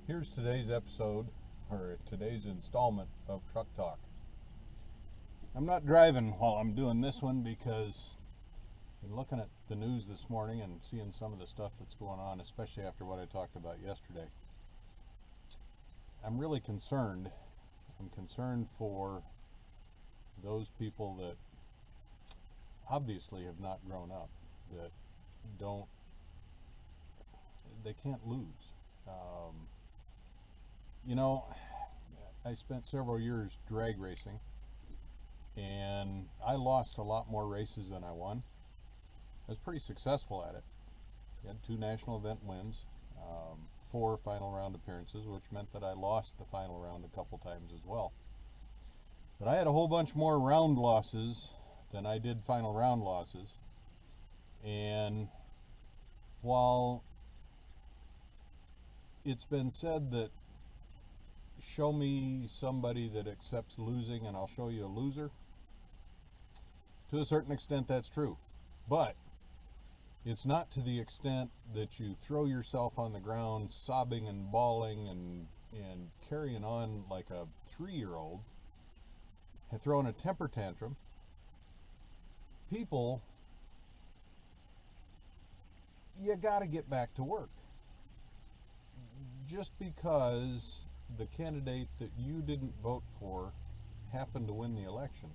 Here's today's episode, or today's installment of Truck Talk. I'm not driving while I'm doing this one because I've been looking at the news this morning and seeing some of the stuff that's going on, especially after what I talked about yesterday. I'm really concerned. I'm concerned for those people that obviously have not grown up, that they can't lose. I spent several years drag racing, and I lost a lot more races than I won. I was pretty successful at it. I had 2 national event wins, 4 final round appearances, which meant that I lost the final round a couple times as well. But I had a whole bunch more round losses than I did final round losses. And while it's been said that show me somebody that accepts losing and I'll show you a loser, to a certain extent that's true. But it's not to the extent that you throw yourself on the ground sobbing and bawling and carrying on like a 3-year-old, and throwing a temper tantrum. People, you got to get back to work. Just because the candidate that you didn't vote for happened to win the election,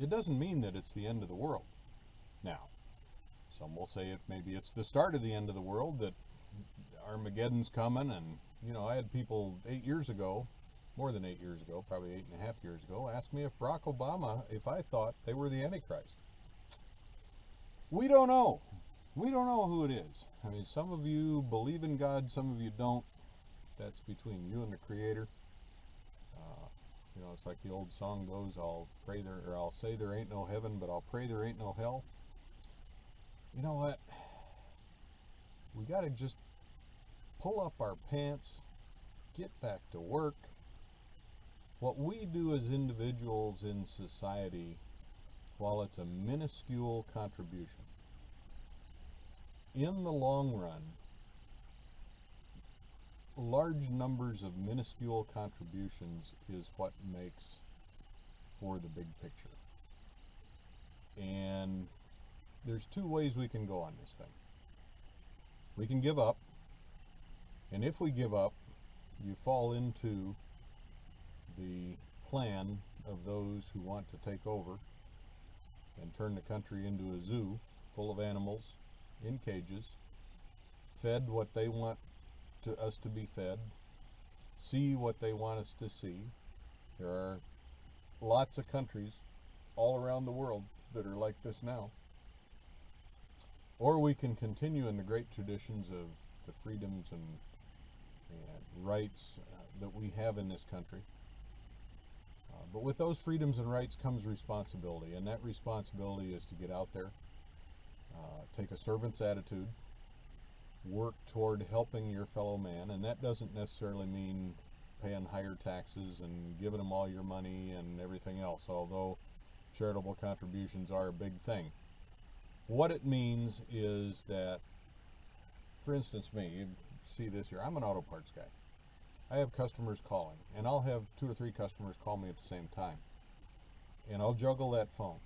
it doesn't mean that it's the end of the world. Now, some will say maybe it's the start of the end of the world, that Armageddon's coming. And I had people 8 years ago, more than 8 years ago, probably 8.5 years ago, ask me if Barack Obama, if I thought they were the Antichrist. We don't know. We don't know who it is. I mean, some of you believe in God, some of you don't. That's between you and the Creator. It's like the old song goes, I'll say there ain't no heaven, but I'll pray there ain't no hell. You know what? We got to just pull up our pants, get back to work. What we do as individuals in society, while it's a minuscule contribution, in the long run, large numbers of minuscule contributions is what makes for the big picture. And there's 2 ways we can go on this thing. We can give up, and if we give up, you fall into the plan of those who want to take over and turn the country into a zoo full of animals in cages, fed what they want us to be fed, see what they want us to see. There are lots of countries all around the world that are like this now. Or we can continue in the great traditions of the freedoms and rights that we have in this country. But with those freedoms and rights comes responsibility, and that responsibility is to get out there, take a servant's attitude, work toward helping your fellow man, and that doesn't necessarily mean paying higher taxes and giving them all your money and everything else, although charitable contributions are a big thing. What it means is that, for instance, you see this here, I'm an auto parts guy. I have customers calling, and I'll have 2 or 3 customers call me at the same time, and I'll juggle that phone,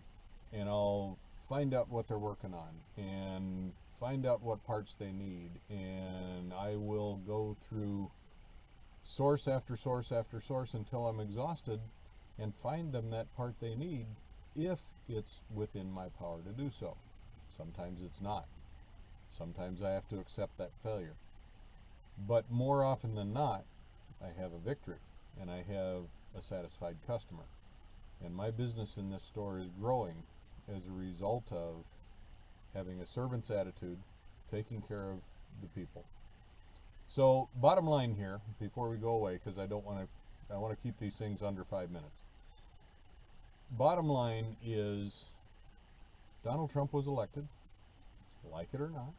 and I'll find out what they're working on and find out what parts they need, and I will go through source after source after source until I'm exhausted and find them that part they need, if it's within my power to do so. Sometimes it's not. Sometimes I have to accept that failure. But more often than not, I have a victory, and I have a satisfied customer. And my business in this store is growing as a result of having a servant's attitude, taking care of the people. So, bottom line here, before we go away, because I want to keep these things under 5 minutes. Bottom line is, Donald Trump was elected, like it or not.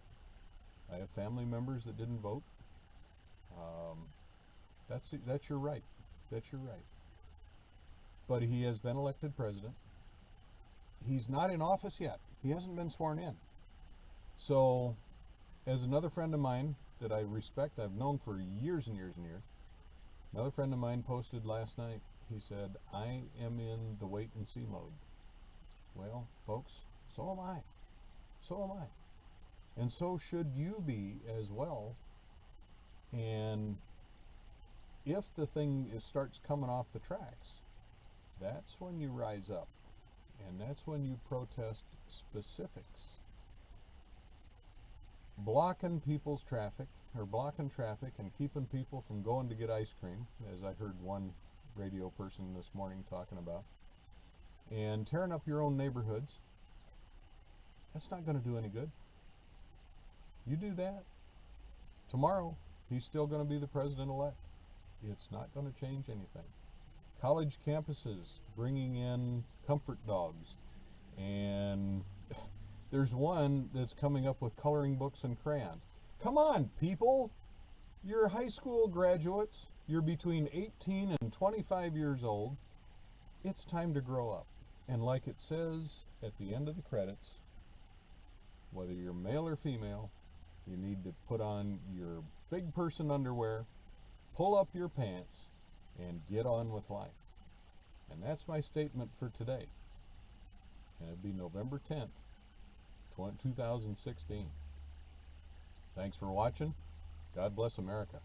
I have family members that didn't vote. That's your right. That's your right. But he has been elected president. He's not in office yet. He hasn't been sworn in. So, as another friend of mine that I respect, I've known for years and years and years. Another friend of mine posted last night, he said, I am in the wait and see mode. Well, folks, so am I. So am I. And so should you be as well. And if the thing starts coming off the tracks, that's when you rise up. And that's when you protest specifics. Blocking people's traffic, or blocking traffic and keeping people from going to get ice cream, as I heard one radio person this morning talking about, and tearing up your own neighborhoods, that's not going to do any good. You do that, tomorrow he's still going to be the president-elect. It's not going to change anything. College campuses bringing in comfort dogs, and there's one that's coming up with coloring books and crayons. Come on, people! You're high school graduates. You're between 18 and 25 years old. It's time to grow up. And like it says at the end of the credits, whether you're male or female, you need to put on your big person underwear, pull up your pants, and get on with life. And that's my statement for today. And it'll be November 10th, 2016. Thanks for watching. God bless America.